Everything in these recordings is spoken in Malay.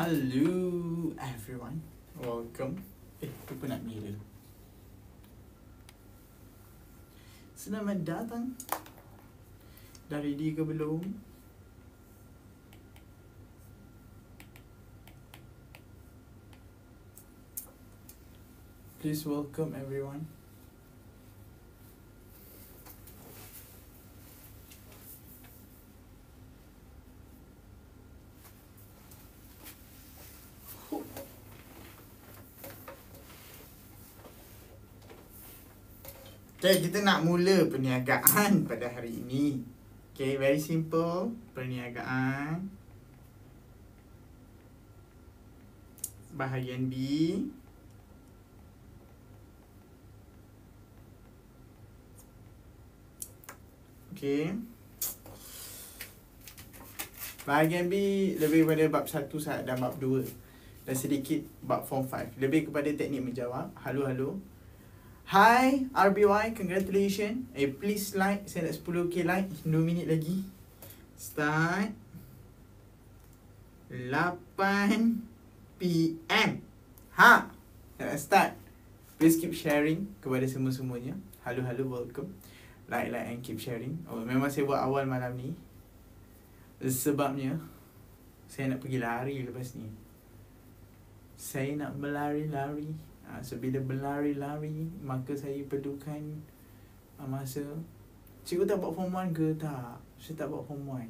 Hello everyone, welcome. Lupa nak mirror. Selamat datang. Dah ready ke belum? Please welcome everyone. Okay, kita nak mula perniagaan pada hari ini. Okay, very simple. Perniagaan. Bahagian B. Okay. Bahagian B lebih kepada bab 1 dan bab 2. Dan sedikit bab form 5. Lebih kepada teknik menjawab. Halo. Hi RBY, congratulations. Please like, saya nak 10k like, 2 minit lagi. Start 8 PM. Nak start. Please keep sharing kepada semua-semuanya. Halo, welcome. Like and keep sharing. Memang saya buat awal malam ni sebabnya saya nak pergi lari lepas ni. Saya nak berlari-lari. So bila berlari-lari, maka saya perlukan masa. Cikgu tak buat form 1 ke? Tak. Saya tak buat form 1.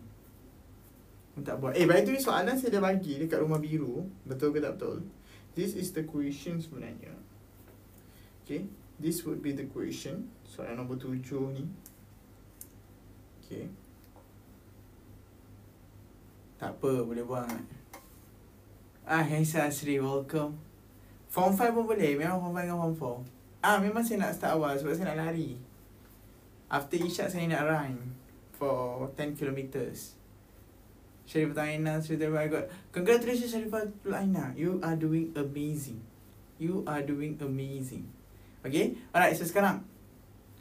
Saya tak buat. By the way, soalan saya dah bagi dekat rumah biru. Betul ke tak betul? This is the question sebenarnya. Okay. This would be the question. Soalan nombor 7 ni. Okay. Tak apa, boleh buat. Haisa Asri, welcome. Form 5 pun boleh. Memang form 5 dengan form 4. Memang saya nak start awal sebab saya nak lari. After Isyak saya nak run for 10 kilometers. Sharifah Aina, I got. Congratulations Sharifah Aina. You are doing amazing. Okay. Alright, so sekarang.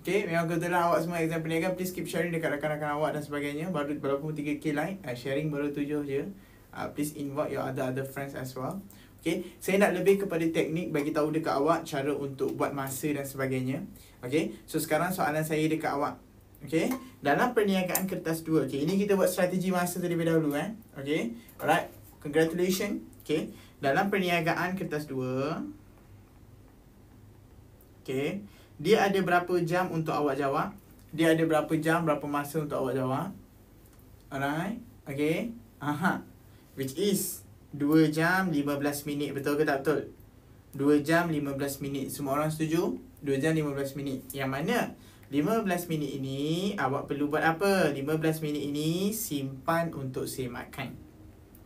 Okay, memang betul lah awak semua exam perniagaan. Please keep sharing dekat rakan-rakan awak dan sebagainya. Walaupun 3k like. Sharing baru 7 je. Please invite your other friends as well. Okay, saya nak lebih kepada teknik, bagi tahu dekat awak cara untuk buat masa dan sebagainya. Okay, so sekarang soalan saya dekat awak. Okay, dalam perniagaan kertas 2. Okay, ini kita buat strategi masa terlebih dahulu. Okay, alright, congratulations. Okay, dalam perniagaan kertas 2. Okay, dia ada berapa jam untuk awak jawab? Dia ada berapa jam, berapa masa untuk awak jawab? Alright, okay. Which is 2 jam 15 minit. Betul ke tak betul? 2 jam 15 minit. Semua orang setuju? 2 jam 15 minit. Yang mana 15 minit ini awak perlu buat apa? 15 minit ini simpan untuk semakkan.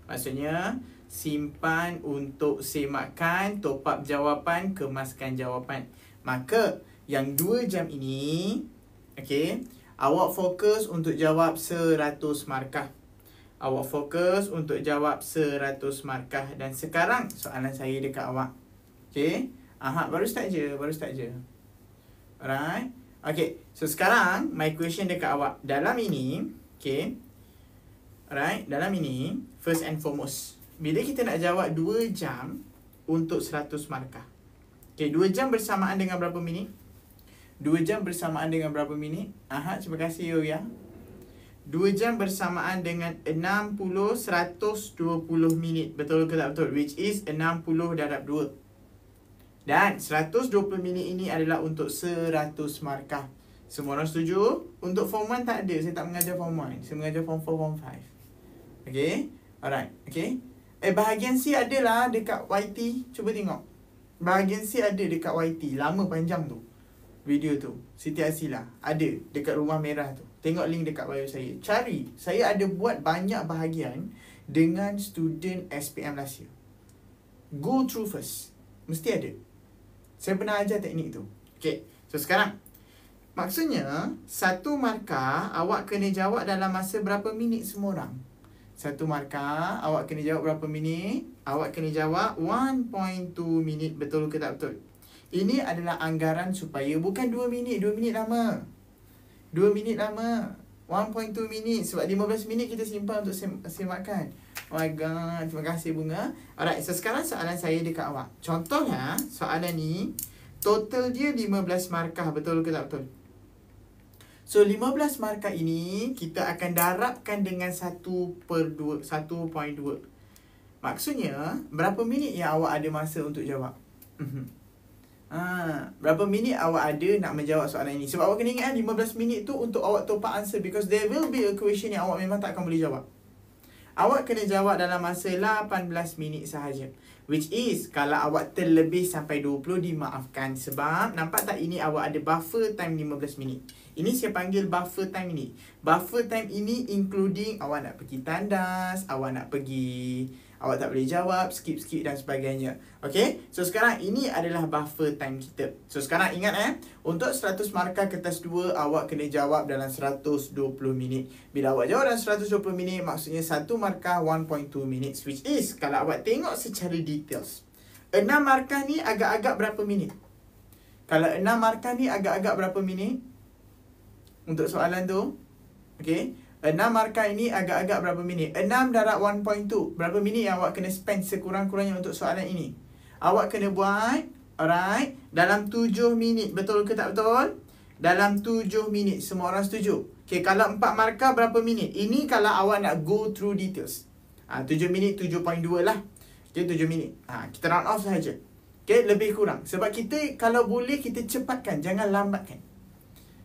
Maksudnya simpan untuk semakkan, top up jawapan, kemaskan jawapan. Maka yang 2 jam ini, okay, awak fokus untuk jawab 100 markah. Awak fokus untuk jawab 100 markah. Dan sekarang soalan saya dekat awak. Okay. Baru start je. Alright. Okay. So sekarang my question dekat awak. Dalam ini, okay. Alright. Dalam ini, first and foremost, bila kita nak jawab 2 jam untuk 100 markah. Okay. 2 jam bersamaan dengan berapa minit? 2 jam bersamaan dengan berapa minit? Terima kasih Yoya. 2 jam bersamaan dengan 60, 120 minit. Betul ke tak betul? Which is 60 darab 2. Dan 120 minit ini adalah untuk 100 markah. Semua orang setuju? Untuk form 1 tak ada. Saya tak mengajar form 1. Saya mengajar form 4, form 5. Okay? Alright. Okay? Bahagian C adalah dekat YT. Cuba tengok. Bahagian C ada dekat YT. Lama panjang tu. Video tu. Siti Asila. Ada dekat rumah merah tu. Tengok link dekat bio saya. Cari. Saya ada buat banyak bahagian dengan student SPM last year. Go through first. Mesti ada. Saya pernah ajar teknik tu. Okay. So sekarang. Maksudnya, 1 markah awak kena jawab dalam masa berapa minit semua orang? 1 markah awak kena jawab berapa minit? Awak kena jawab 1.2 minit. Betul ke tak betul? Ini adalah anggaran supaya bukan 2 minit. 2 minit lama. 2 minit lama. 1.2 minit. Sebab 15 minit kita simpan untuk semakkan. Oh my god, terima kasih Bunga. Alright, so sekarang soalan saya dekat awak. Contohnya, soalan ni total dia 15 markah, betul ke tak betul? So 15 markah ini kita akan darabkan dengan 1/2, 1.2. Maksudnya, berapa minit yang awak ada masa untuk jawab? Berapa minit awak ada nak menjawab soalan ini? Sebab awak kena ingat 15 minit tu untuk awak top up answer, because there will be a question yang awak memang tak akan boleh jawab. Awak kena jawab dalam masa 18 minit sahaja. Which is, kalau awak terlebih sampai 20, dimaafkan. Sebab, nampak tak ini awak ada buffer time 15 minit. Ini saya panggil buffer time ini. Buffer time ini including awak nak pergi tandas, awak nak pergi, awak tak boleh jawab, skip dan sebagainya. Okay, so sekarang ini adalah buffer time kita. So sekarang ingat untuk 100 markah kertas 2, awak kena jawab dalam 120 minit. Bila awak jawab dalam 120 minit, maksudnya 1 markah 1.2 minutes. Which is, kalau awak tengok secara details, 6 markah ni agak-agak berapa minit? Kalau 6 markah ni agak-agak berapa minit? Untuk soalan tu, okay, 6 markah ini agak-agak berapa minit? 6 darab 1.2. Berapa minit yang awak kena spend sekurang-kurangnya untuk soalan ini? Awak kena buat, alright, dalam 7 minit. Betul ke tak betul? Dalam 7 minit. Semua orang setuju? Okay, kalau 4 markah berapa minit? Ini kalau awak nak go through details. 7 minit, 7.2 lah. Okay, 7 minit. Kita round off sahaja. Okay, lebih kurang. Sebab kita, kalau boleh, kita cepatkan. Jangan lambatkan.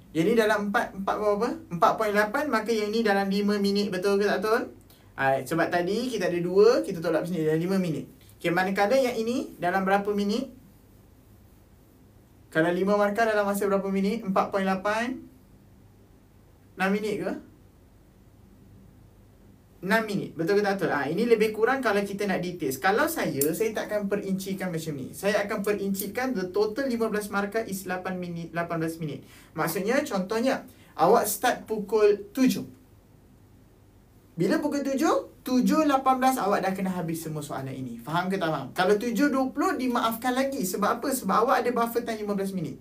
Yang ni dalam 4 berapa? 4.8, maka yang ni dalam 5 minit. Betul ke tak betul? Sebab tadi kita ada 2, kita tolak sini dalam 5 minit. Okay, manakala yang ini dalam berapa minit? Kalau 5 markah dalam masa berapa minit? 4.8. 6 minit ke? 6 minit. Betul ke tak betul? Ini lebih kurang kalau kita nak details. Kalau saya tak akan perincikan macam ni. Saya akan perincikan the total 15 markah is 18 minit. Maksudnya, contohnya, awak start pukul 7. Bila pukul 7, 7.18 awak dah kena habis semua soalan ini. Faham ke tak faham? Kalau 7.20 dimaafkan lagi. Sebab apa? Sebab awak ada buffer time 15 minit.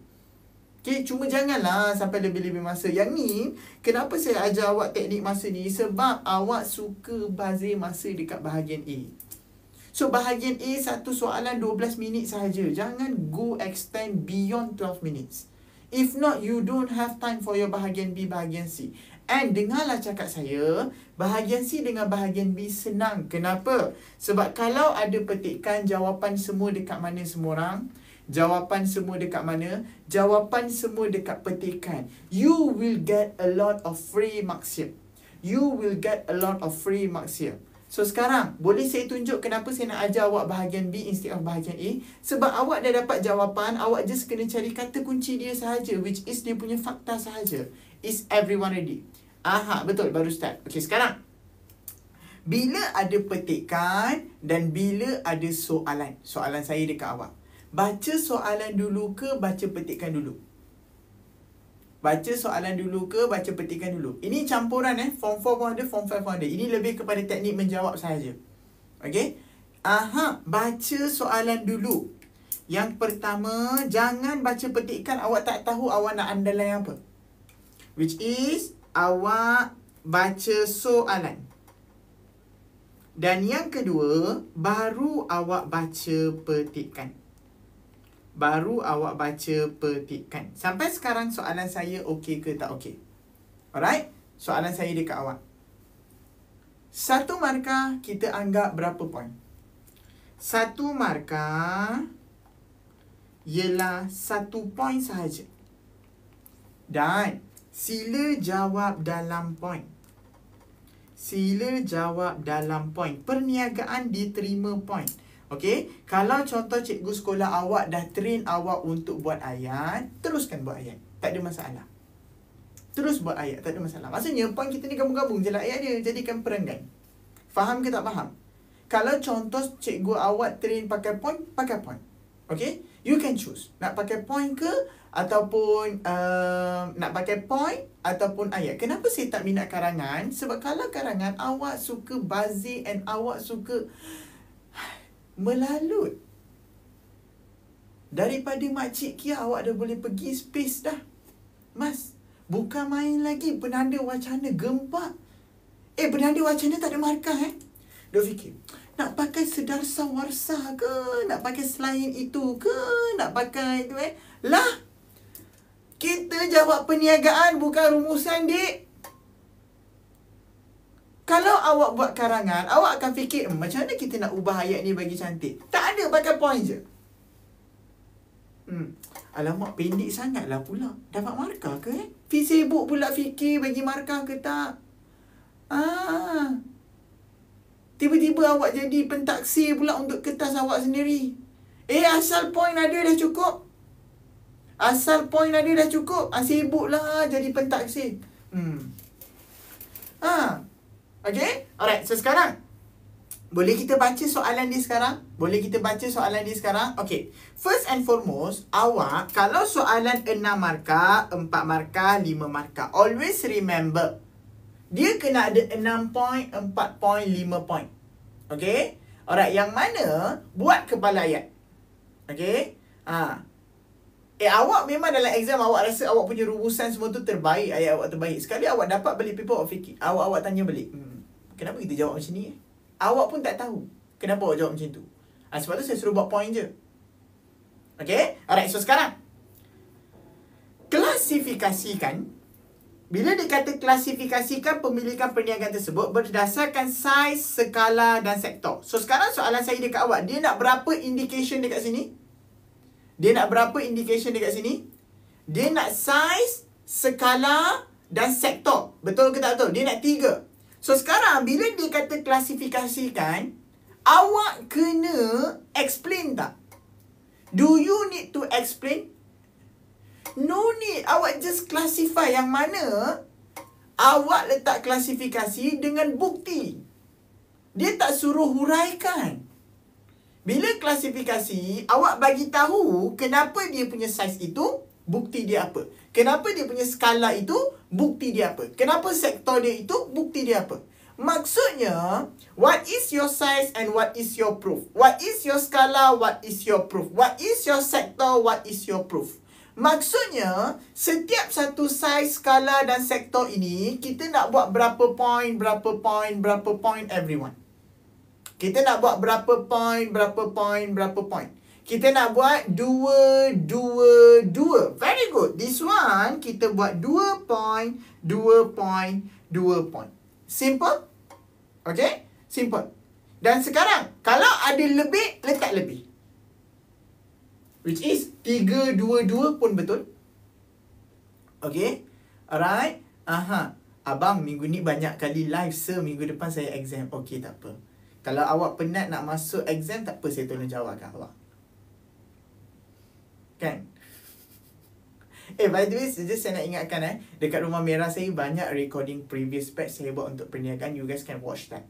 Okay, cuma janganlah sampai lebih-lebih masa. Yang ni, kenapa saya ajar awak teknik masa ni? Sebab awak suka bazir masa dekat bahagian A. So, bahagian A, satu soalan 12 minit sahaja. Jangan go extend beyond 12 minutes. If not, you don't have time for your bahagian B, bahagian C. And dengarlah cakap saya, bahagian C dengan bahagian B senang. Kenapa? Sebab kalau ada petikan jawapan semua dekat mana semua orang, jawapan semua dekat mana? Jawapan semua dekat petikan. You will get a lot of free marks here. You will get a lot of free marks here. So sekarang, boleh saya tunjuk kenapa saya nak ajar awak bahagian B instead of bahagian A? Sebab awak dah dapat jawapan, awak just kena cari kata kunci dia sahaja, which is dia punya fakta sahaja. Is everyone ready? Betul, baru start. Okay, sekarang, bila ada petikan dan bila ada soalan, soalan saya dekat awak, baca soalan dulu ke baca petikan dulu? Baca soalan dulu ke baca petikan dulu? Ini campuran Form 4 pun ada, Form 5 pun ada. Ini lebih kepada teknik menjawab sahaja. Okay? Baca soalan dulu. Yang pertama, jangan baca petikan awak tak tahu awak nak underline apa. Which is, awak baca soalan. Dan yang kedua, baru awak baca petikan. Baru awak baca petikan. Sampai sekarang soalan saya okey ke tak okey? Alright? Soalan saya dekat awak. 1 markah kita anggap berapa poin? 1 markah ialah 1 poin sahaja. Dan sila jawab dalam poin. Sila jawab dalam poin. Perniagaan diterima poin. Okey, kalau contoh cikgu sekolah awak dah train awak untuk buat ayat, teruskan buat ayat. Tak ada masalah. Terus buat ayat, tak ada masalah. Maksudnya, poin kita ni gabung-gabung je lah ayat dia. Jadikan perenggan. Faham ke tak faham? Kalau contoh cikgu awak train pakai poin, pakai poin. Okey, you can choose. Nak pakai poin ke? Ataupun nak pakai poin ataupun ayat. Kenapa saya tak minat karangan? Sebab kalau karangan, awak suka bazir and awak suka melalut. Daripada makcik Kia, awak dah boleh pergi space dah. Mas, Bukan main lagi penanda wacana gempak. Penanda wacana tak ada markah Duk fikir, nak pakai sedarsa warsah ke? Nak pakai selain itu ke? Nak pakai itu Lah, kita jawab perniagaan bukan rumusan, dik. Kalau awak buat karangan, awak akan fikir, macam mana kita nak ubah ayat ni bagi cantik? Tak ada, pakai point je. Alamak, pendek sangatlah pula. Dapat markah ke sibuk pula fikir bagi markah ke tak? Tiba-tiba awak jadi pentaksir pula untuk kertas awak sendiri. Asal point ada dah cukup. Asal point ada dah cukup. Sibuklah jadi pentaksir. Okay? Alright, so sekarang boleh kita baca soalan dia sekarang? Boleh kita baca soalan dia sekarang? Okay. First and foremost, awak kalau soalan 6 markah, 4 markah, 5 markah, always remember, dia kena ada 6 point, 4 point, 5 point. Okay? Alright, yang mana buat kepala ayat. Okay? Awak memang dalam exam awak rasa awak punya rumusan semua tu terbaik, ayat awak terbaik. Sekali awak dapat balik paper, awak fikir, awak tanya balik, kenapa kita jawab macam ni? Awak pun tak tahu kenapa awak jawab macam tu. Sebab tu saya suruh buat point je. Okay? Alright, so sekarang klasifikasikan. Bila dia kata klasifikasikan pemilikan perniagaan tersebut berdasarkan saiz, skala dan sektor. So sekarang soalan saya dekat awak, dia nak berapa indication dekat sini? Dia nak berapa indication dekat sini? Dia nak saiz, skala dan sektor. Betul ke tak betul? Dia nak 3. So sekarang bila dia kata klasifikasikan, awak kena explain tak? Do you need to explain? No need. Awak just classify. Yang mana awak letak klasifikasi dengan bukti. Dia tak suruh huraikan. Bila klasifikasi, awak bagi tahu kenapa dia punya saiz itu, bukti dia apa. Kenapa dia punya skala itu, bukti dia apa. Kenapa sektor dia itu, bukti dia apa. Maksudnya, what is your size and what is your proof? What is your skala, what is your proof? What is your sector, what is your proof? Maksudnya, setiap satu size, skala dan sektor ini, kita nak buat berapa point, berapa point, berapa point, everyone. Kita nak buat berapa point, berapa point, berapa point. Kita nak buat 2, 2, 2. Very good. This one, kita buat 2 point, 2 point, 2 point. Simple? Okay? Simple. Dan sekarang, kalau ada lebih, letak lebih. Which is 3, 2, 2 pun betul. Okay? Alright? Abang, minggu ni banyak kali live, sir. Minggu depan saya exam. Okay, tak apa. Kalau awak penat nak masuk exam, tak apa, saya tolong jawabkan awak. Kan? By the way, just saya nak ingatkan dekat Rumah Merah saya banyak recording previous batch saya buat untuk perniagaan. You guys can watch that.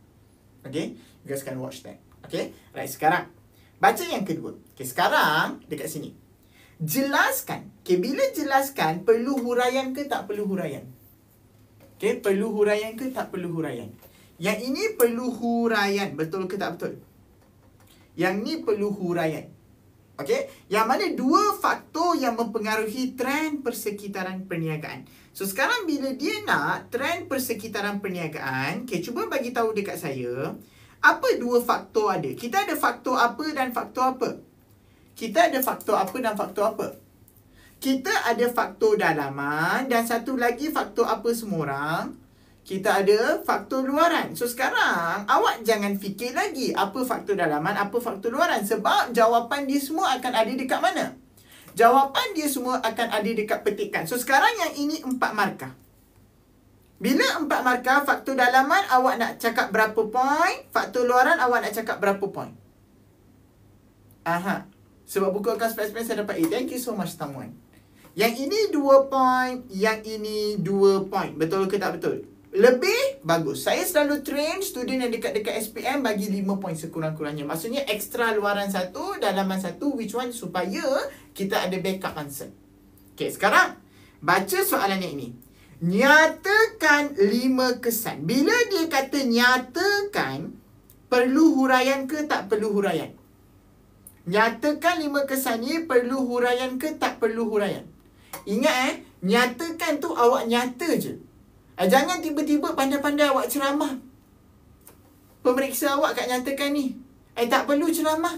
Okay? You guys can watch that. Okay? Right, sekarang baca yang kedua. Okay, sekarang dekat sini. Jelaskan. Okay, bila jelaskan, perlu huraian ke tak perlu huraian? Okay, perlu huraian ke tak perlu huraian? Yang ini perlu huraian. Betul ke tak betul? Yang ni perlu huraian. Okay, yang mana 2 faktor yang mempengaruhi trend persekitaran perniagaan. So sekarang bila dia nak trend persekitaran perniagaan, okay, cuba bagi tahu dekat saya, apa 2 faktor ada? Kita ada faktor apa dan faktor apa? Kita ada faktor apa dan faktor apa? Kita ada faktor dalaman dan satu lagi faktor apa semua orang? Kita ada faktor luaran. So sekarang awak jangan fikir lagi apa faktor dalaman, apa faktor luaran. Sebab jawapan dia semua akan ada dekat mana? Jawapan dia semua akan ada dekat petikan. So sekarang yang ini 4 markah. Bila 4 markah, faktor dalaman awak nak cakap berapa point, faktor luaran awak nak cakap berapa point. Sebab buku akan spesimen saya dapat A. Thank you so much, Tamuan. Yang ini 2 point, yang ini 2 point. Betul ke tak betul? Lebih bagus. Saya selalu train student yang dekat-dekat SPM bagi 5 point sekurang-kurangnya. Maksudnya ekstra luaran 1, dalaman 1, which one, supaya kita ada backup answer. Okay, sekarang baca soalan yang ini. Nyatakan 5 kesan. Bila dia kata nyatakan, perlu huraian ke tak perlu huraian? Nyatakan 5 kesan ni perlu huraian ke tak perlu huraian? Ingat Nyatakan tu awak nyata je. Jangan tiba-tiba pandai-pandai awak ceramah. Pemeriksa awak kat nyatakan ni. Tak perlu ceramah.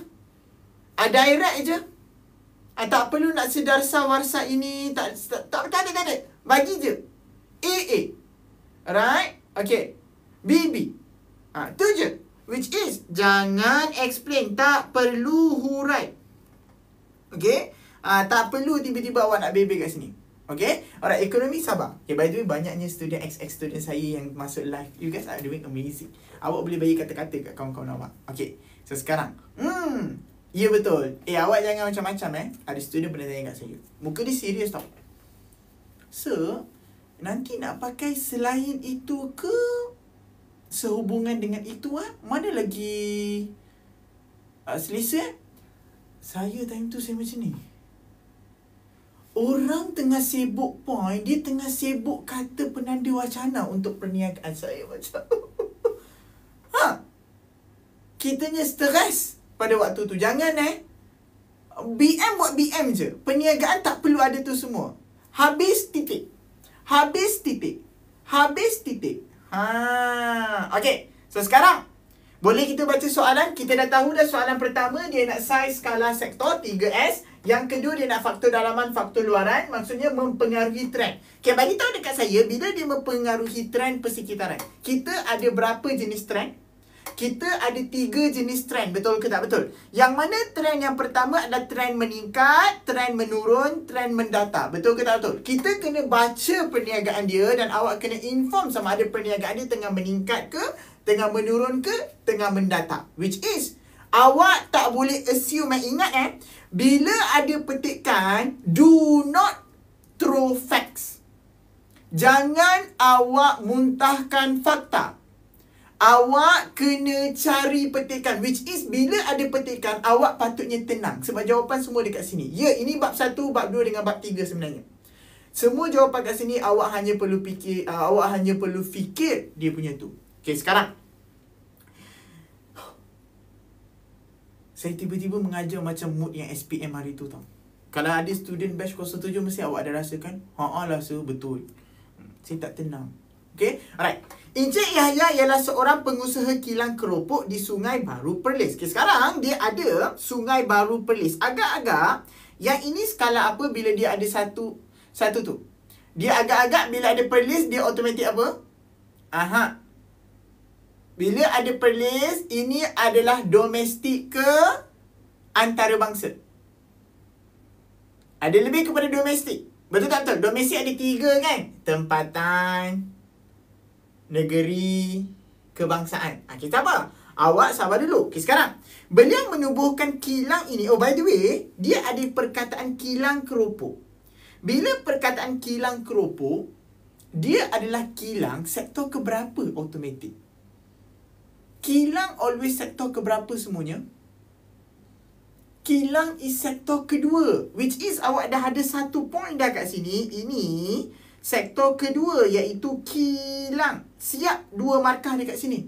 Direct je. Tak perlu nak sedarsa warsa ini. Tak ada. Bagi je. AA. Right? Okay. BB. Tu je. Which is, jangan explain. Tak perlu hurai. Okay? Tak perlu tiba-tiba awak nak bebel kat sini. Okay? Alright, ekonomi sabar. Okay, by the way, banyaknya student student saya yang masuk live. You guys are doing amazing. Awak boleh bagi kata-kata kat kawan-kawan awak. Okay. So, sekarang. Ya betul. Awak jangan macam-macam Ada student pernah tanya kat saya. Muka dia serius tau. So, nanti nak pakai selain itu ke sehubungan dengan itu mana lagi selesa Saya time tu saya macam ni. Orang tengah sibuk point, dia tengah sibuk kata penanda wacana untuk perniagaan. Saya macam kitanya stres pada waktu tu. Jangan BM buat BM je. Perniagaan tak perlu ada tu semua. Habis titik. Okay. So sekarang boleh kita baca soalan. Kita dah tahu dah soalan pertama dia nak saiz skala sektor 3S. Yang kedua dia nak faktor dalaman, faktor luaran. Maksudnya mempengaruhi trend. Okay, bagi tahu dekat saya bila dia mempengaruhi trend persekitaran. Kita ada berapa jenis trend? Kita ada 3 jenis trend. Betul ke tak betul? Yang mana trend yang pertama adalah trend meningkat, trend menurun, trend mendata. Betul ke tak betul? Kita kena baca perniagaan dia dan awak kena inform sama ada perniagaan dia tengah meningkat ke, tengah menurun ke, tengah mendata. Which is, awak tak boleh assume. Ingat bila ada petikan, do not throw facts. Jangan awak muntahkan fakta. Awak kena cari petikan. Which is, bila ada petikan, awak patutnya tenang. Sebab jawapan semua dekat sini. Ya, ini bab 1, bab 2 dengan bab 3 sebenarnya. Semua jawapan kat sini, awak hanya perlu fikir dia punya tu. Okay, sekarang. Saya tiba-tiba mengajar macam mood yang SPM hari tu tau. Kalau ada student batch 07, mesti awak ada rasakan. Lah, sir, betul. Saya tak tenang. Okay, alright. Encik Yahya ialah seorang pengusaha kilang keropok di Sungai Baru Perlis. Okay, sekarang dia ada Sungai Baru Perlis. Agak-agak, yang ini skala apa bila dia ada satu tu? Dia agak-agak bila ada Perlis, dia automatik apa? Bila ada Perlis, ini adalah domestik ke antarabangsa. Ada lebih kepada domestik. Betul tak betul? Domestik ada 3 kan? Tempatan, negeri, kebangsaan. Kita apa? Awak sabar dulu. Okay, sekarang. Beliau menubuhkan kilang ini. Oh, by the way, dia ada perkataan kilang keropok. Bila perkataan kilang keropok, dia adalah kilang sektor keberapa automatik? Kilang always sektor keberapa semuanya? Kilang is sektor kedua. Which is, awak dah ada 1 point dah kat sini. Ini sektor kedua iaitu kilang. Siap 2 markah dekat sini.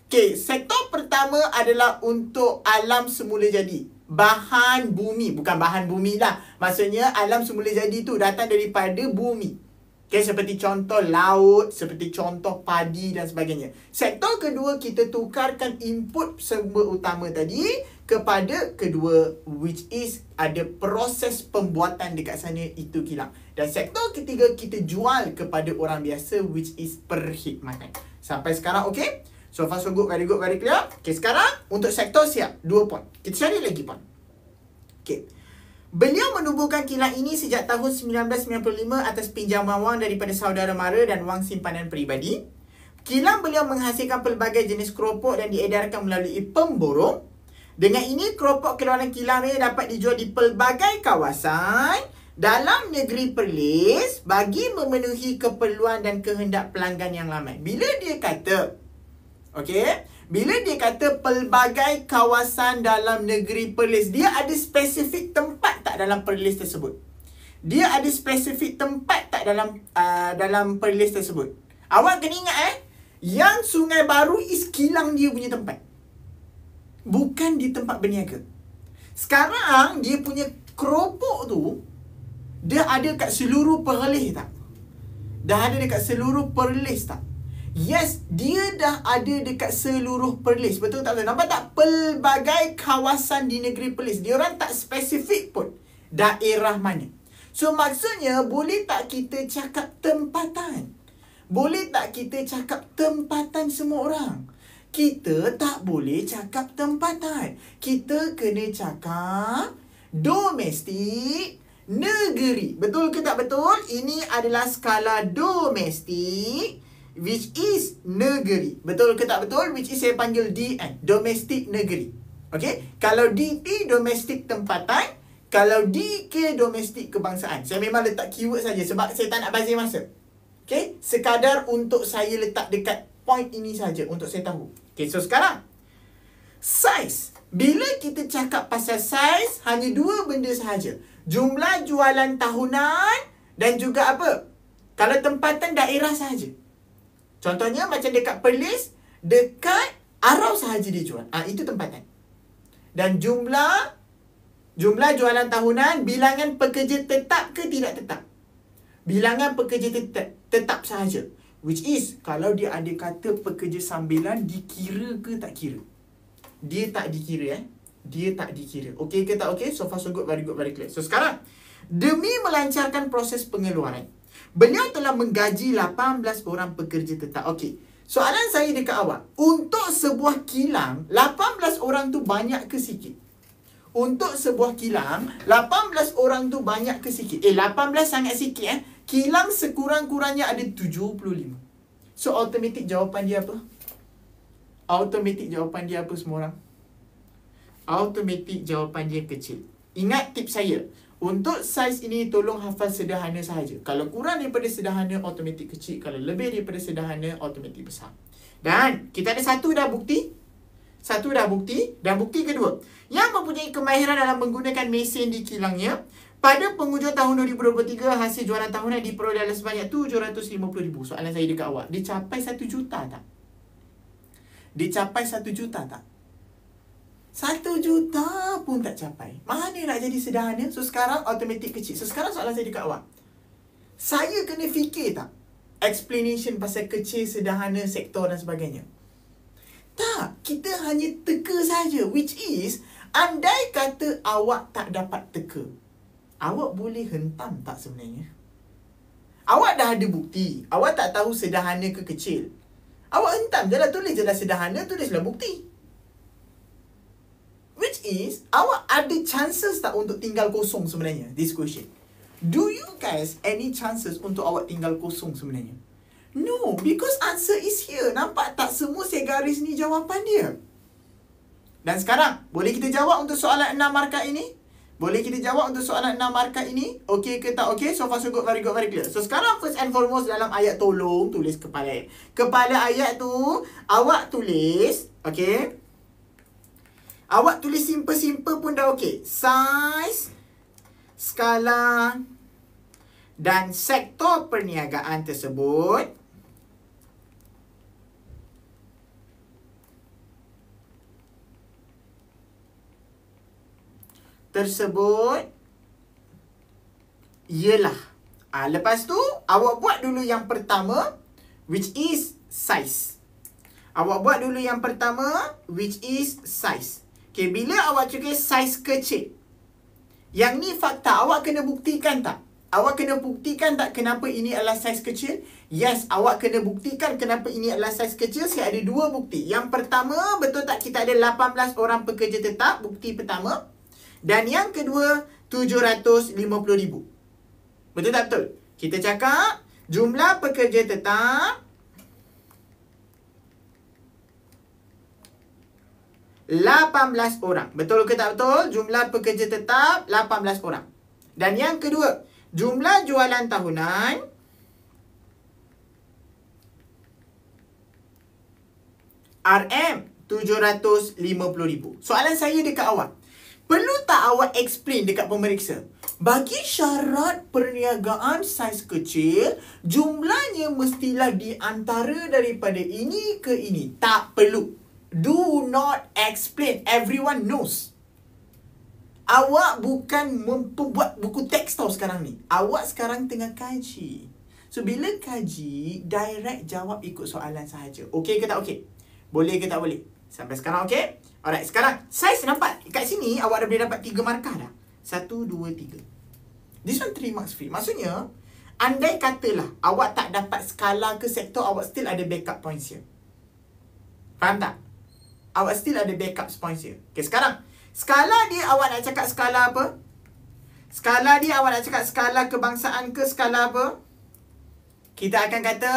Okay, sektor pertama adalah untuk alam semula jadi. Bahan bumi. Bukan bahan bumi lah. Maksudnya alam semula jadi tu datang daripada bumi. Okay, seperti contoh laut, seperti contoh padi dan sebagainya. Sektor kedua, kita tukarkan input sumber utama tadi kepada kedua, which is ada proses pembuatan dekat sana, itu kilang. Dan sektor ketiga, kita jual kepada orang biasa, which is perkhidmatan. Sampai sekarang okay? So far so good, very clear. Okay, sekarang untuk sektor siap, 2 point. Kita cari lagi point. Okay. Beliau menubuhkan kilang ini sejak tahun 1995 atas pinjaman wang daripada saudara mara dan wang simpanan peribadi. Kilang beliau menghasilkan pelbagai jenis keropok dan diedarkan melalui pemborong. Dengan ini, keropok keluaran kilang ini dapat dijual di pelbagai kawasan dalam negeri Perlis bagi memenuhi keperluan dan kehendak pelanggan yang ramai. Bila dia kata pelbagai kawasan dalam negeri Perlis, dia ada spesifik tempat tak dalam Perlis tersebut? Dia ada spesifik tempat tak dalam Perlis tersebut? Awak kena ingat yang Sungai Baru is kilang dia punya tempat. Bukan di tempat berniaga. Sekarang dia punya keropok tu Dia ada kat seluruh Perlis tak? Dah ada dekat seluruh Perlis tak? Yes, dia dah ada dekat seluruh Perlis. Betul tak? Nampak tak? Pelbagai kawasan di negeri Perlis. Dia orang tak spesifik pun daerah mana. So maksudnya, boleh tak kita cakap tempatan? Boleh tak kita cakap tempatan semua orang? Kita tak boleh cakap tempatan. Kita kena cakap domestik negeri. Betul ke tak betul? Ini adalah skala domestik, which is negeri. Betul ke tak betul? Which is saya panggil DN, domestik negeri. Okay? Kalau DT, domestik tempatan. Kalau DK, domestik kebangsaan. Saya memang letak keyword saja sebab saya tak nak bazir masa. Okay? Sekadar untuk saya letak dekat point ini saja untuk saya tahu. Okay, so sekarang saiz. Bila kita cakap pasal saiz, hanya dua benda sahaja. Jumlah jualan tahunan dan juga apa? Kalau tempatan daerah sahaja. Contohnya macam dekat Perlis, dekat Arau sahaja dia jual. Itu tempatan. Dan jumlah jualan tahunan, bilangan pekerja tetap ke tidak tetap? Bilangan pekerja tetap sahaja. Which is, kalau dia ada kata pekerja sambilan, dikira ke tak kira? Dia tak dikira Dia tak dikira. Okey ke tak okey? So far so good, very clear. So sekarang, demi melancarkan proses pengeluaran, beliau telah menggaji 18 orang pekerja tetap. Okey, soalan saya dekat awak, untuk sebuah kilang, 18 orang tu banyak ke sikit? Untuk sebuah kilang, 18 orang tu banyak ke sikit? 18 sangat sikit Kilang sekurang-kurangnya ada 75. So automatic jawapan dia apa? Automatic jawapan dia apa semua orang? Automatic jawapan dia kecil. Ingat tips saya. Untuk saiz ini tolong hafal sederhana sahaja. Kalau kurang daripada sederhana, automatic kecil. Kalau lebih daripada sederhana, automatic besar. Dan kita ada satu dah bukti. Dan bukti kedua, yang mempunyai kemahiran dalam menggunakan mesin di kilangnya, pada penghujung tahun 2023, hasil jualan tahunan diperoleh adalah sebanyak 750,000. Soalan saya dekat awak, dia capai 1 juta tak? Dia capai 1 juta tak? 1 juta pun tak capai. Mana nak jadi sederhana? So sekarang automatic kecil. So sekarang soalan saya dekat awak, saya kena fikir tak explanation pasal kecil, sederhana, sektor dan sebagainya? Tak, kita hanya teka saja. Which is, andai kata awak tak dapat teka, awak boleh hentam tak sebenarnya? Awak dah ada bukti. Awak tak tahu sederhana ke kecil. Awak hentam je lah, tulis je lah sederhana, tulislah bukti. Which is, awak ada chances tak untuk tinggal kosong sebenarnya? This question. Do you guys any chances untuk awak tinggal kosong sebenarnya? No, because answer is here. Nampak tak semua saya garis ni jawapan dia? Dan sekarang, boleh kita jawab untuk soalan 6 markah ini? Boleh kita jawab untuk soalan 6 markah ini? Okey ke tak okey? So far so good, very clear. So sekarang first and foremost dalam ayat, tolong tulis kepala ayat tu awak tulis, okey? Awak tulis simple pun dah okey. Saiz, skala dan sektor perniagaan tersebut ialah. Lepas tu, awak buat dulu yang pertama, which is size. Awak buat dulu yang pertama, which is size. Okay, bila awak cakap size kecil, yang ni fakta, awak kena buktikan tak? Awak kena buktikan tak kenapa ini adalah saiz kecil? Yes, awak kena buktikan kenapa ini adalah saiz kecil. Saya ada dua bukti. Yang pertama, betul tak kita ada 18 orang pekerja tetap? Bukti pertama. Dan yang kedua, 750,000. Betul tak betul? Kita cakap jumlah pekerja tetap 18 orang. Betul ke tak betul? Jumlah pekerja tetap 18 orang. Dan yang kedua, jumlah jualan tahunan RM 750,000. Soalan saya dekat awak, perlu tak awak explain dekat pemeriksa? Bagi syarat perniagaan saiz kecil, jumlahnya mestilah di antara daripada ini ke ini. Tak perlu. Do not explain. Everyone knows. Awak bukan membuat buku teks tau sekarang ni. Awak sekarang tengah kaji. So, bila kaji, direct jawab ikut soalan sahaja. Okey ke tak okey? Boleh ke tak boleh? Sampai sekarang okey? Alright, sekarang saiz nampak. Kat sini, awak dah boleh dapat 3 markah dah. 1, 2, 3. This one 3 marks free. Maksudnya, andai katalah awak tak dapat skala ke sektor, awak still ada backup points here. Faham tak? Awak still ada backup points here. Okay, sekarang skala dia awak nak cakap skala apa? Skala dia awak nak cakap skala kebangsaan ke skala apa? Kita akan kata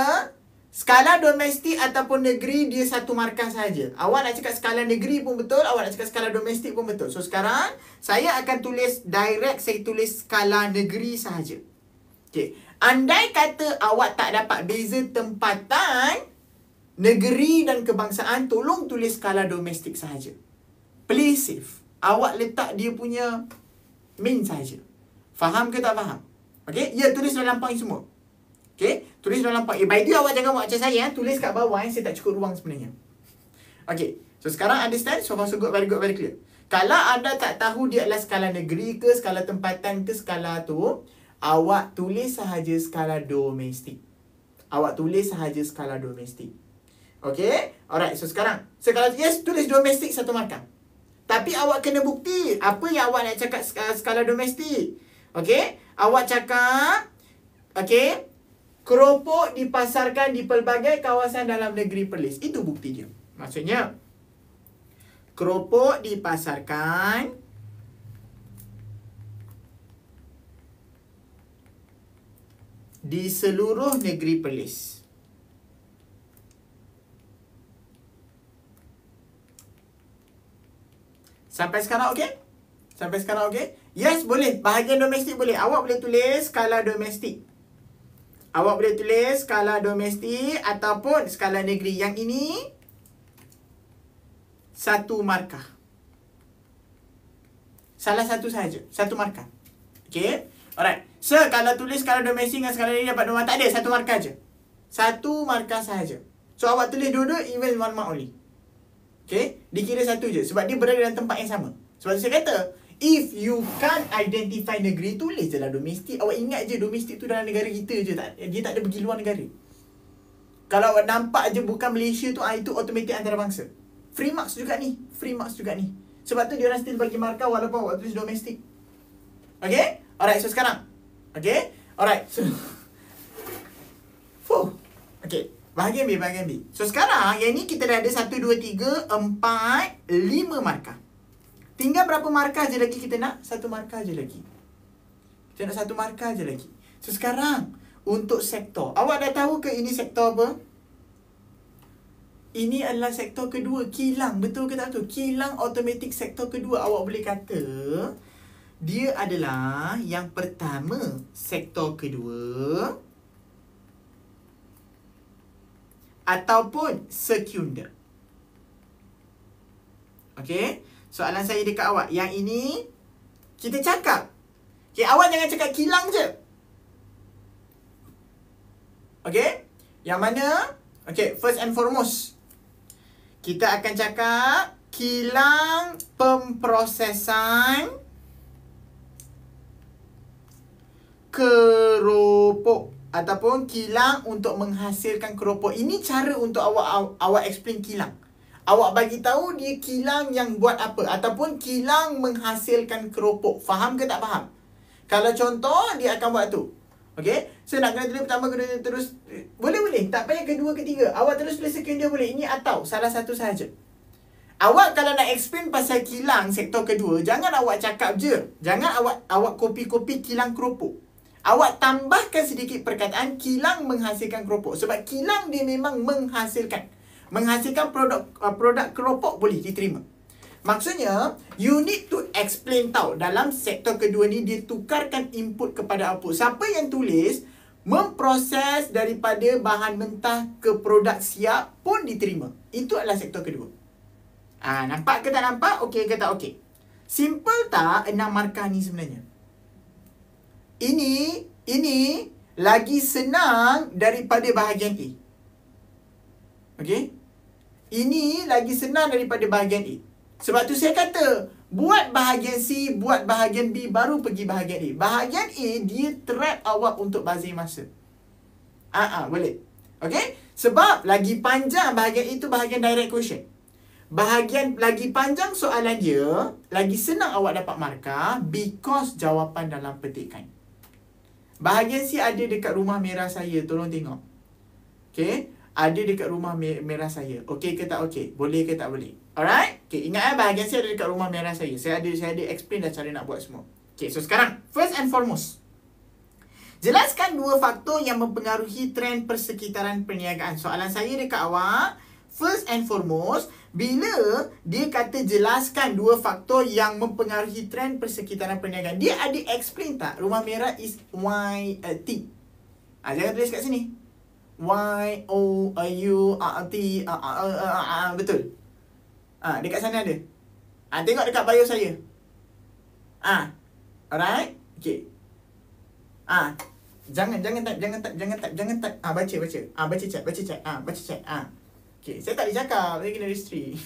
skala domestik ataupun negeri dia 1 markah saja. Awak nak cakap skala negeri pun betul, awak nak cakap skala domestik pun betul. So sekarang saya akan tulis direct, saya tulis skala negeri sahaja. Okay. Andai kata awak tak dapat beza tempatan negeri dan kebangsaan, tolong tulis skala domestik sahaja. Play safe. Awak letak dia punya main saja. Faham ke tak faham? Okay? Ya, tulis dalam point semua. Okay? Tulis dalam point. By the way, awak jangan buat macam saya. Tulis kat bawah. Saya tak cukup ruang sebenarnya. Okay. So, sekarang understand? So far so good, very clear. Kalau anda tak tahu dia adalah skala negeri ke, skala tempatan ke, skala tu, awak tulis sahaja skala domestik. Awak tulis sahaja skala domestik. Okay? Alright. So, sekarang. Kalau yes, tulis domestik 1 markah. Tapi awak kena bukti apa yang awak nak cakap skala domestik. Okay? Awak cakap, okay, keropok dipasarkan di pelbagai kawasan dalam negeri Perlis. Itu bukti dia. Maksudnya, keropok dipasarkan di seluruh negeri Perlis. Sampai sekarang okey? Sampai sekarang okey? Yes, boleh. Bahagian domestik boleh. Awak boleh tulis skala domestik. Awak boleh tulis skala domestik ataupun skala negeri. Yang ini 1 markah. Salah satu sahaja. 1 markah. Okey? Alright. So, kalau tulis skala domestik dengan skala negeri dapat 2 markah. Tak ada. 1 markah je. 1 markah sahaja. So, awak tulis dua-dua even 1 mark only. Okay, dikira 1 je. Sebab dia berada dalam tempat yang sama. Sebab saya kata, if you can't identify negeri, tulis je lah domestik. Awak ingat je domestik tu dalam negara kita je. Dia tak ada pergi luar negara. Kalau awak nampak je bukan Malaysia tu, itu automatik antarabangsa. Free marks juga ni. Free marks juga ni. Sebab tu dia orang still bagi markah walaupun awak tulis domestik. Okay? Alright, so sekarang. Okay? Alright, so okay. Bahagian B. So sekarang yang ni kita dah ada 1, 2, 3, 4, 5 markah. Tinggal berapa markah je lagi kita nak? 1 markah je lagi. Kita nak 1 markah je lagi. So sekarang untuk sektor. Awak dah tahu ke ini sektor apa? Ini adalah sektor kedua. Kilang. Betul ke tak betul? Kilang automatik sektor kedua. Awak boleh kata dia adalah yang pertama sektor kedua ataupun sekunder. Okey? Soalan saya dekat awak. Yang ini, kita cakap. Okay, awak jangan cakap kilang je. Okey? Yang mana? Okey, first and foremost. Kita akan cakap kilang pemprosesan keropok. Ataupun kilang untuk menghasilkan keropok. Ini cara untuk awak explain kilang. Awak bagi tahu dia kilang yang buat apa. Ataupun kilang menghasilkan keropok. Faham ke tak faham? Kalau contoh, dia akan buat tu. Okay? So, nak kena tulis pertama, kedua, terus. Boleh. Tak payah kedua, ketiga. Awak terus tulis second dia boleh. Ini atau salah satu sahaja. Awak kalau nak explain pasal kilang sektor kedua, jangan awak cakap je. Jangan awak copy-copy kilang keropok. Awak tambahkan sedikit perkataan kilang menghasilkan keropok. Sebab kilang dia memang menghasilkan. Menghasilkan produk keropok boleh diterima. Maksudnya, you need to explain tau. Dalam sektor kedua ni, dia tukarkan input kepada output. Siapa yang tulis, memproses daripada bahan mentah ke produk siap pun diterima. Itu adalah sektor kedua. Nampak ke tak nampak? Okey ke tak okey? Simple tak 6 markah ni sebenarnya? Ini lagi senang daripada bahagian A. Okey? Ini lagi senang daripada bahagian A. Sebab tu saya kata, Buat bahagian C, buat bahagian B, baru pergi bahagian A. Bahagian A, dia trap awak untuk bazir masa. Boleh. Okay? Sebab lagi panjang bahagian itu bahagian direct question. Bahagian lagi panjang soalan dia, lagi senang awak dapat markah because jawapan dalam petikan. Bahagian C ada dekat rumah merah saya, tolong tengok. Okay? Ada dekat rumah merah saya. Okey ke tak okey? Boleh ke tak boleh? Alright? Okay, ingat bahagian C ada dekat rumah merah saya. Saya ada explain dah cara nak buat semua. Okay, so sekarang, first and foremost, jelaskan 2 faktor yang mempengaruhi trend persekitaran perniagaan. Soalan saya dekat awak, first and foremost, bila dia kata jelaskan 2 faktor yang mempengaruhi trend persekitaran perniagaan, dia ada explain tak? Rumah merah is YT. Jangan tulis kat sini. YOUT. Betul. Dekat sana ada. Tengok dekat bio saya. Alright? Okay. Jangan type. Baca. Baca chat. Okay, saya tak boleh cakap, saya kena restrict.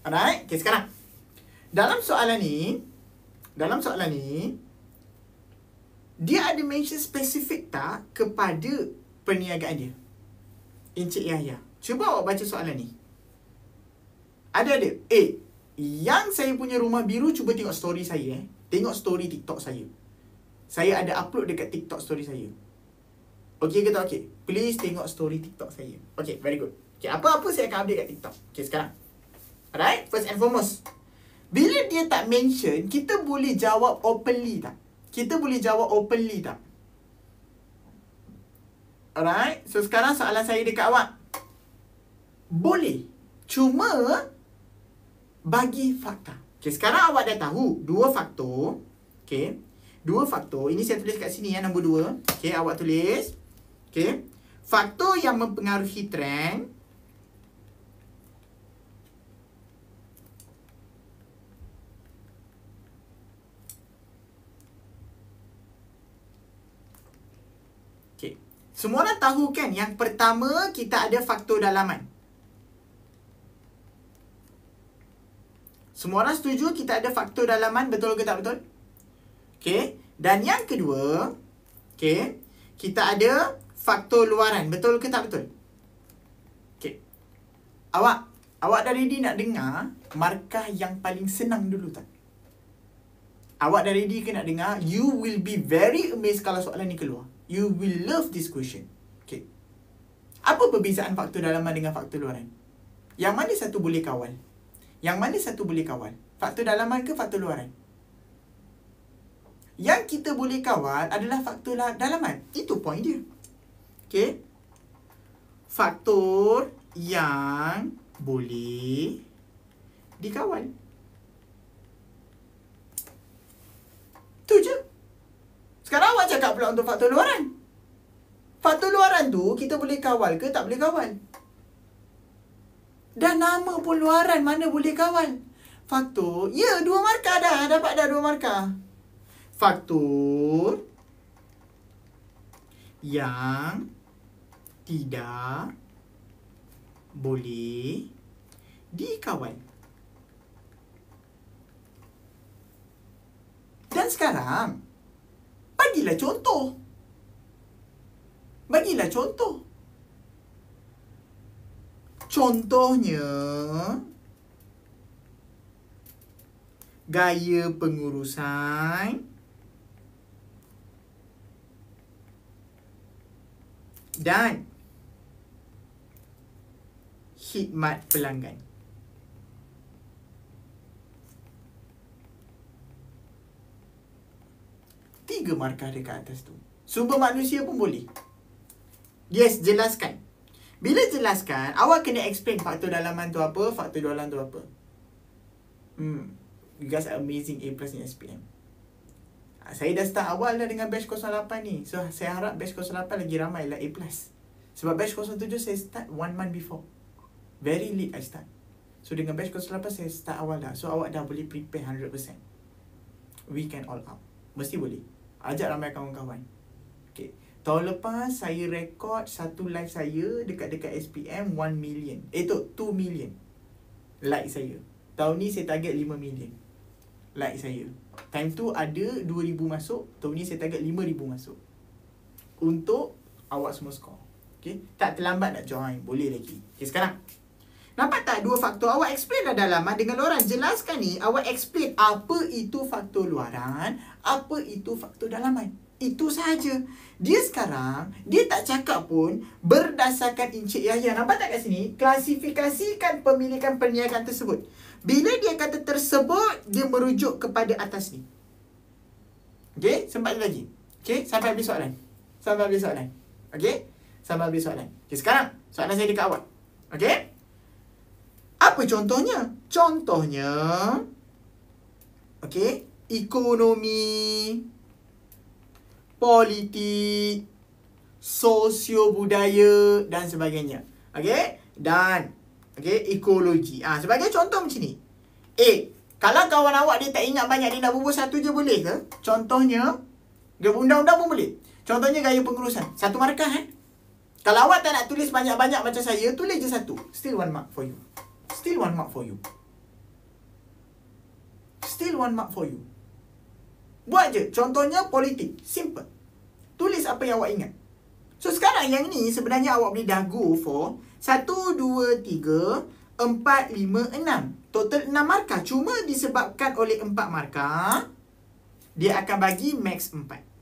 Alright? Okay, sekarang. Dalam soalan ni, dia ada mention spesifik tak kepada perniagaan dia? Encik Yahya. Cuba awak baca soalan ni. Ada. Yang saya punya rumah biru, cuba tengok story saya. Tengok story TikTok saya. Saya ada upload dekat TikTok story saya. Okey ke tak okey? Please tengok story TikTok saya. Okey, very good. Okey, apa-apa saya akan update kat TikTok. Okey, sekarang. Alright, first and foremost. Bila dia tak mention, kita boleh jawab openly tak? Alright, so sekarang soalan saya dekat awak. Boleh. Cuma bagi fakta. Okay, sekarang awak dah tahu 2 faktor. Okay, 2 faktor. Ini saya tulis kat sini nombor 2. Okay, awak tulis. Okay, faktor yang mempengaruhi trend. Okay, semua orang tahu kan yang pertama kita ada faktor dalaman. Semua orang setuju kita ada faktor dalaman, betul ke tak betul? Okay. Dan yang kedua, okay, kita ada faktor luaran, betul ke tak betul? Okay. Awak dah ready nak dengar markah yang paling senang dulu tak? Awak dah ready ke nak dengar? You will be very amazed kalau soalan ni keluar. You will love this question. Okay. Apa perbezaan faktor dalaman dengan faktor luaran? Yang mana satu boleh kawal? Faktor dalaman ke faktor luaran? Yang kita boleh kawal adalah faktor dalaman. Itu point dia. Okay. Faktor yang boleh dikawal. Tu je. Sekarang awak cakap pula untuk faktor luaran. Faktor luaran tu kita boleh kawal ke tak boleh kawal? Dah nama pun luaran, mana boleh kawal? Faktor, 2 markah dah. Dapat dah 2 markah. Faktor yang tidak boleh dikawal. Dan sekarang, bagilah contoh. Contohnya, gaya pengurusan dan khidmat pelanggan. Tiga markah dekat atas tu. Sumber manusia pun boleh. Yes, jelaskan. Bila jelaskan, awak kena explain faktor dalaman tu apa, faktor luaran tu apa. You guys are amazing A+ in SPM. Saya dah start awal dah dengan batch 08 ni. So, saya harap batch 08 lagi ramai lah A+. Sebab batch 07 saya start 1 month before. Very late I start. So, dengan batch 08 saya start awal dah. So, awak dah boleh prepare 100%. We can all out. Mesti boleh. Ajak ramai kawan-kawan. Okay. Tahun lepas saya rekod satu live saya dekat SPM 1 million. 2 million like saya. tahun ni saya target 5 million like saya. Time tu ada 2,000 masuk, tahun ni saya target 5,000 masuk. Untuk awak semua skor. Okay, tak terlambat nak join, boleh lagi. Okay, sekarang nampak tak dua faktor? Awak explain dah dalaman dengan orang. Jelaskan ni, awak explain apa itu faktor luaran, apa itu faktor dalaman. Itu sahaja. Dia sekarang, dia tak cakap pun berdasarkan Encik Yahya. Nampak tak kat sini? Klasifikasikan pemilikan perniagaan tersebut. Bila dia kata tersebut, dia merujuk kepada atas ni. Okay, sempat lagi. Okay, sampai habis soalan. Sampai habis soalan. Okay, sampai habis soalan. Okay, sekarang soalan saya dekat awak. Okay, apa contohnya? Contohnya, okay, ekonomi, politik, sosio-budaya dan sebagainya. Okay, dan okay, ekologi. Sebagai contoh macam ni. Kalau kawan awak dia tak ingat banyak, dia nak bubuh satu je boleh ke? Contohnya, undang-undang pun boleh. Contohnya gaya pengurusan. Satu markah Kalau awak tak nak tulis banyak-banyak macam saya, tulis je satu. Still 1 mark for you. Still 1 mark for you. Still 1 mark for you. Buat je. Contohnya politik. Simple. Tulis apa yang awak ingat. So sekarang yang ni sebenarnya awak boleh dah go for 1, 2, 3, 4, 5, 6. Total 6 markah. Cuma disebabkan oleh 4 markah, dia akan bagi max 4.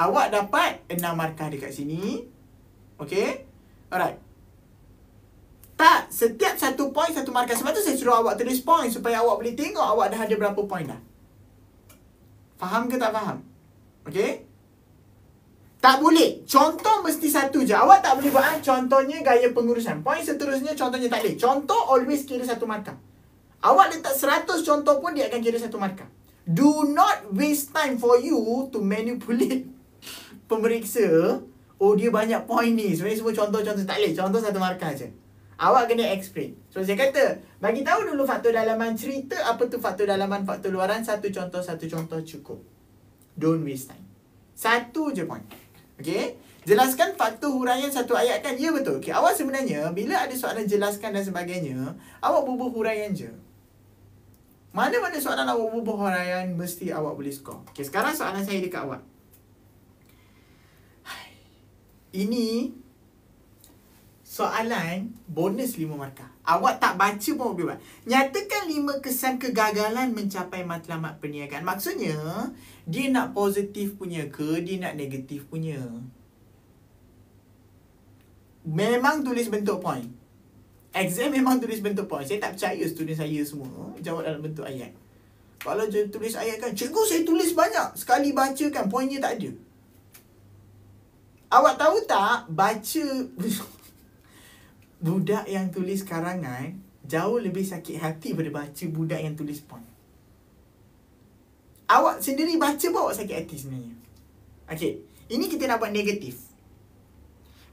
Awak dapat 6 markah dekat sini. Okay. Alright. Tak, setiap satu point satu markah. Sebab tu saya suruh awak tulis point supaya awak boleh tengok awak dah ada berapa point dah. Faham ke tak faham? Okay. Tak boleh. Contoh mesti satu je. Awak tak boleh buat contohnya gaya pengurusan. Point seterusnya contohnya tak boleh. Contoh always kira satu markah. Awak letak 100 contoh pun dia akan kira satu markah. Do not waste time for you to manipulate pemeriksa. Oh, dia banyak point ni. Sebenarnya semua contoh-contoh. Tak boleh. Contoh satu markah je. Awak kena explain. So, saya kata, bagi tahu dulu faktor dalaman. Cerita apa tu faktor dalaman, faktor luaran. Satu contoh cukup. Don't waste time. Satu je point. Okay. Jelaskan faktor huraian satu ayat kan? Ya, betul. Okay. Awak sebenarnya, bila ada soalan jelaskan dan sebagainya, awak bubuh huraian je. Mana-mana soalan awak bubuh huraian, mesti awak boleh skor. Okay. Sekarang soalan saya dekat awak. Ini soalan bonus 5 markah. Awak tak baca pun boleh buat. Nyatakan 5 kesan kegagalan mencapai matlamat perniagaan. Maksudnya, dia nak positif punya ke, dia nak negatif punya. Memang tulis bentuk point. Exam memang tulis bentuk point. Saya tak percaya student saya semua jawab dalam bentuk ayat. Kalau tulis ayat kan, cikgu saya tulis banyak. Sekali baca kan, poinnya tak ada. Awak tahu tak, baca budak yang tulis karangan jauh lebih sakit hati daripada baca budak yang tulis point. Awak sendiri baca pun awak sakit hati sebenarnya. Okay, ini kita nak buat negatif.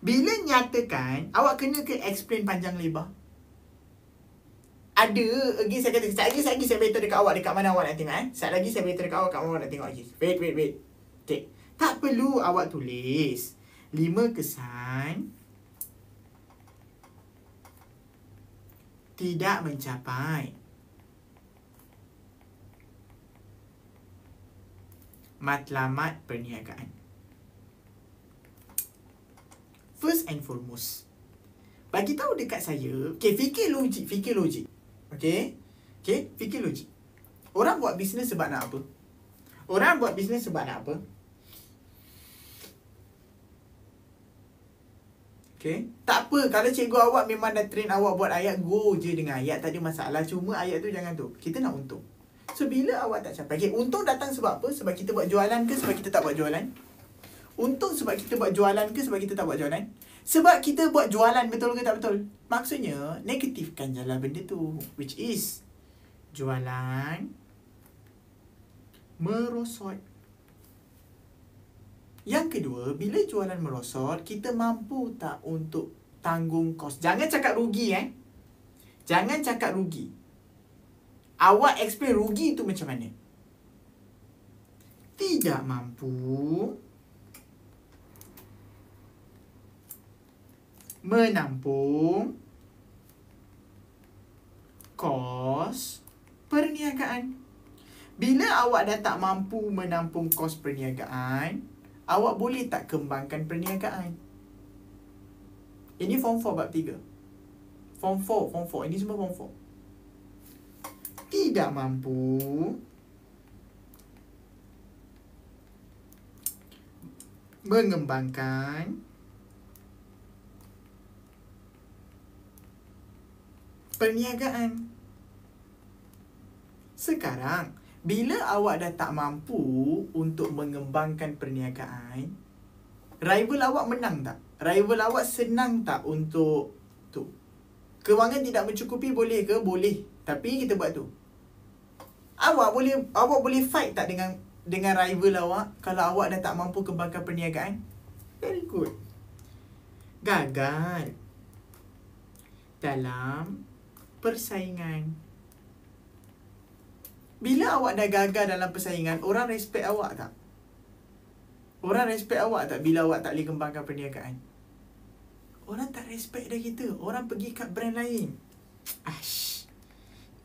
Bila nyatakan, awak kena ke explain panjang lebar. Ada, again saya kata, sekejap lagi saya beritahu dekat awak dekat mana awak nak tengok. Sekejap lagi saya beritahu dekat awak kat mana awak nak tengok lagi. Wait. Okay. Tak perlu awak tulis 5 kesan tidak mencapai matlamat perniagaan. First and foremost, bagi tahu dekat saya, okay, fikir logik. Okay, fikir logik. Orang buat bisnes sebab nak apa? Okay, tak apa. Kalau cikgu awak memang dah train awak buat ayat, go je dengan ayat, tak ada masalah. Cuma ayat tu jangan tu. Kita nak untung. So, bila awak tak capai, okay, untung datang sebab apa? Sebab kita buat jualan ke sebab kita tak buat jualan? Untung sebab kita buat jualan ke sebab kita tak buat jualan? Sebab kita buat jualan, betul ke tak betul? Maksudnya, negatifkan jalan benda tu. Which is, jualan merosot. Yang kedua, bila jualan merosot, kita mampu tak untuk tanggung kos? Jangan cakap rugi Jangan cakap rugi. Awak explain rugi tu macam mana? Tidak mampu menampung kos perniagaan. Bila awak dah tak mampu menampung kos perniagaan, awak boleh tak kembangkan perniagaan? Ini form 4 bab 3. Form 4. Ini semua form 4. Tidak mampu mengembangkan perniagaan. Sekarang, bila awak dah tak mampu untuk mengembangkan perniagaan, rival awak menang tak? Rival awak senang tak untuk tu? Kewangan tidak mencukupi boleh ke? Boleh. Tapi kita buat tu. Awak boleh fight tak dengan rival awak kalau awak dah tak mampu kembangkan perniagaan? Very good. Gagal dalam persaingan. Bila awak dah gagal dalam persaingan, orang respect awak tak? Orang respect awak tak bila awak tak boleh kembangkan perniagaan? Orang tak respect dah kita. Orang pergi kat brand lain.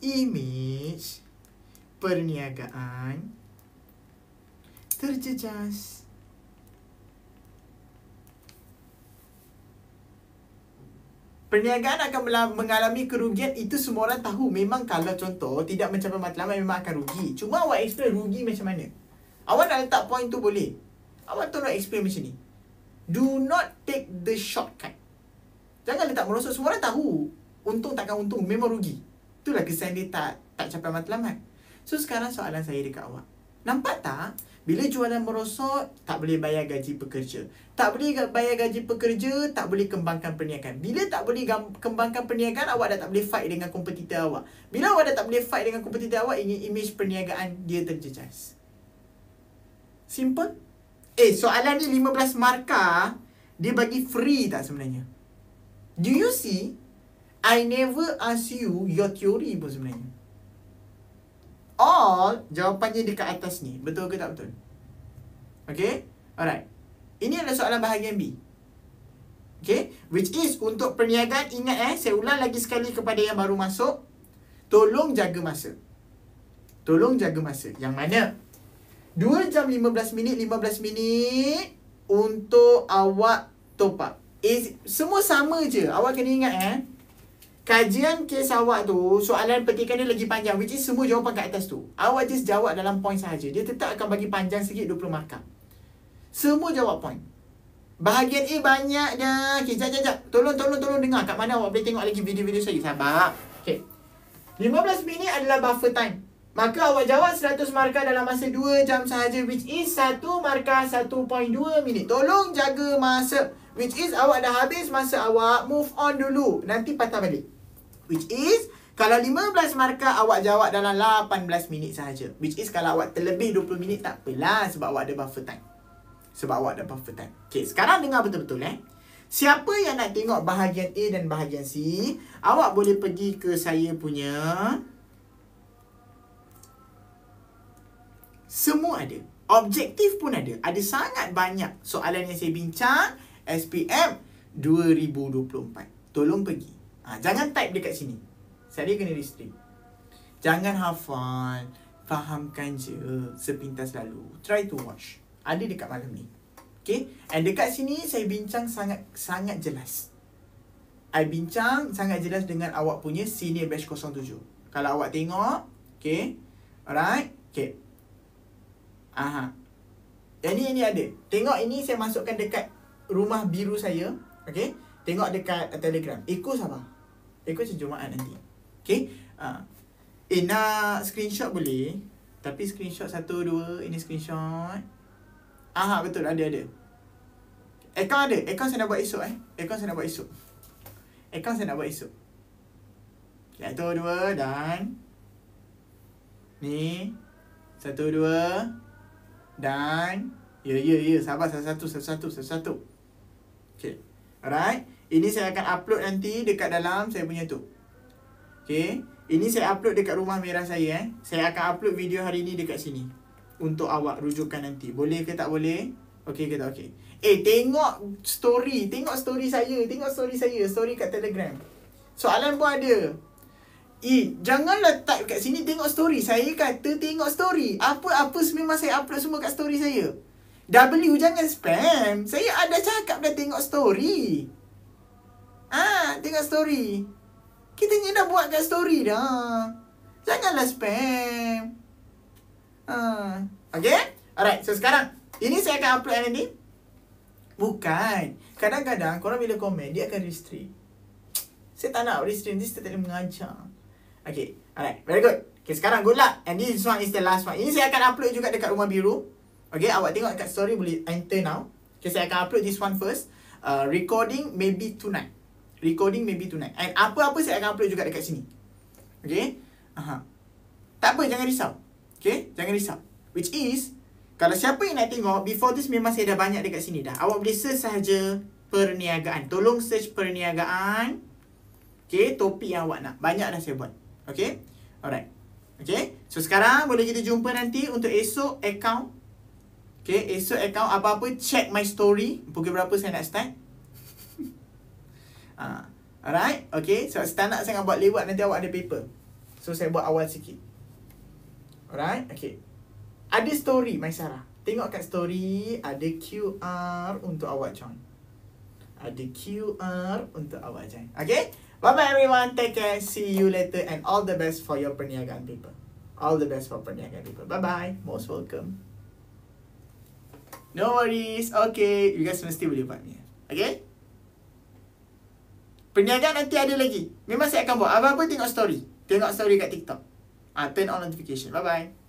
Image perniagaan terjejas. Perniagaan akan mengalami kerugian. Itu semua orang tahu. Memang kalau contoh tidak mencapai matlamat memang akan rugi. Cuma awak explain rugi macam mana. Awak nak letak point tu boleh. Awak tolong explain macam ni. Do not take the shortcut. Jangan letak merosot. Semua orang tahu untung takkan untung, memang rugi. Itulah kesan dia tak capai matlamat. So sekarang soalan saya dekat awak, nampak tak? Bila jualan merosot, tak boleh bayar gaji pekerja. Tak boleh bayar gaji pekerja, tak boleh kembangkan perniagaan. Bila tak boleh kembangkan perniagaan, awak dah tak boleh fight dengan kompetitor awak. Bila awak dah tak boleh fight dengan kompetitor awak, image perniagaan dia terjejas. Simple. Soalan ni 15 markah, dia bagi free tak sebenarnya? Do you see? I never ask you your theory pun sebenarnya. All jawapannya dekat atas ni. Betul ke tak betul? Okay? Alright. Ini adalah soalan bahagian B. Okay? Which is untuk perniagaan, ingat saya ulang lagi sekali kepada yang baru masuk. Tolong jaga masa. Tolong jaga masa. Yang mana? 2 jam 15 minit untuk awak top up. Semua sama je. Awak kena ingat kajian kes awak tu, soalan petikan dia lagi panjang, which is semua jawapan kat atas tu. Awak just jawab dalam point sahaja. Dia tetap akan bagi panjang sikit 20 markah. Semua jawab point. Bahagian A banyak dah. Okay, jap. Tolong dengar. Kat mana awak boleh tengok lagi video-video saya. Sabar. Okay. 15 minit adalah buffer time. Maka awak jawab 100 markah dalam masa 2 jam sahaja, which is 1 markah 1.2 minit. Tolong jaga masa. Which is awak dah habis masa awak, move on dulu. Nanti patah balik. Which is, kalau 15 markah awak jawab dalam 18 minit sahaja. Which is, kalau awak terlebih 20 minit tak apalah, sebab awak ada buffer time. Okay, sekarang dengar betul-betul Siapa yang nak tengok bahagian A dan bahagian C, awak boleh pergi ke saya punya. Semua ada. Objektif pun ada. Ada sangat banyak soalan yang saya bincang. SPM 2024. Tolong pergi. Jangan type dekat sini. Saya kena restrict. Jangan hafal. Fahamkan je sepintas lalu. Try to watch. Ada dekat malam ni. Okay. And dekat sini saya bincang sangat jelas. I bincang sangat jelas dengan awak punya senior batch 07. Kalau awak tengok. Okay. Alright. Okay. Ini ada. Tengok ini saya masukkan dekat rumah biru saya. Okay. Tengok dekat Telegram. Eko sabar. Eko macam Jumaat nanti. Okay. Nak screenshot boleh. Tapi screenshot 1, 2. Ini screenshot. Betul. Ada. Akaun ada. Akaun saya nak buat esok. Akaun saya nak buat esok. 1, 2 dan ni 1, 2 dan Ya. Sabar. Satu. Okay. Alright. Ini saya akan upload nanti dekat dalam saya punya tu. Okay. Ini saya upload dekat rumah merah saya. Saya akan upload video hari ni dekat sini. Untuk awak rujukan nanti. Boleh ke tak boleh? Okay ke tak okay? Tengok story. Tengok story saya. Story kat Telegram. Soalan pun ada. Janganlah type kat sini tengok story. Saya kata tengok story. Apa-apa memang saya upload semua kat story saya. W jangan spam. Saya ada cakap dah tengok story. Tengok story. Kita ni dah buat kat story dah. Janganlah spam. Okay? Alright, so sekarang ini saya akan upload nanti. Bukan. Kadang-kadang korang bila komen dia akan restrict. Saya tak nak restrict. Nanti saya tak boleh mengajar. Okay, alright, very good. Okay, sekarang good luck. And this one is the last one. Ini saya akan upload juga dekat Rumah Biru. Okay, awak tengok dekat story, boleh enter now. Okay, saya akan upload this one first. Recording maybe tonight. And apa-apa saya akan upload juga dekat sini. Okay. Tak apa, jangan risau. Okay, jangan risau. Which is, kalau siapa yang nak tengok, before this memang saya dah banyak dekat sini dah. Awak boleh search sahaja perniagaan. Tolong search perniagaan. Okay, topik yang awak nak. Banyak dah saya buat. Okay, alright. Okay, so sekarang boleh kita jumpa nanti untuk esok account. Okay, esok account apa-apa check my story. Pukul berapa saya nak start. Alright, okay. So tak nak sangat buat lewat, nanti awak ada paper. So saya buat awal sikit. Alright, okay. Ada story Maisarah. Tengok kat story, ada QR untuk awak join. Okay, bye-bye everyone. Take care. See you later. And all the best for your perniagaan paper. Bye-bye. Most welcome. No worries. Okay, you guys mesti boleh buat ni. Okay, perniagaan nanti ada lagi. Memang saya akan buat. Apa-apa tengok story kat TikTok. Turn on notification. Bye-bye.